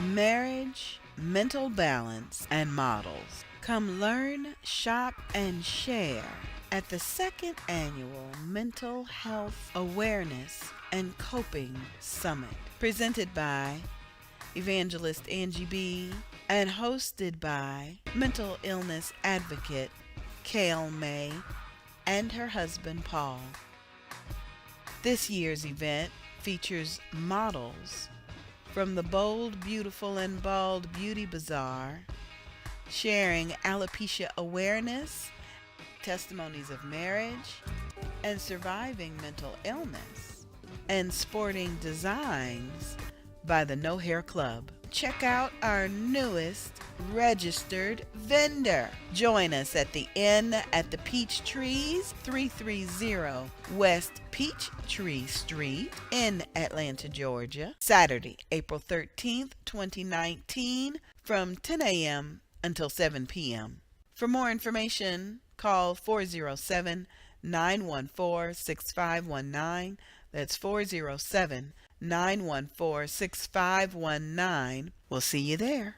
marriage, mental balance, and models. Come learn, shop, and share at the second annual Mental Health Awareness and Coping Summit, presented by Evangelist Angie BEE and hosted by mental illness advocate Kayl May and her husband Paul. This year's event features models from the Bold, Beautiful, and Bald Beauty Bazaar, sharing alopecia awareness, testimonies of marriage, and surviving mental illness, and sporting designs by the No Hair Club. Check out our newest registered vendor. Join us at the Inn at the Peach Trees, 330 West Peachtree Street in Atlanta, Georgia, Saturday, April 13th, 2019, from 10 a.m. until 7 p.m. For more information, call 407-914-6519. That's 407-914-6519. We'll see you there.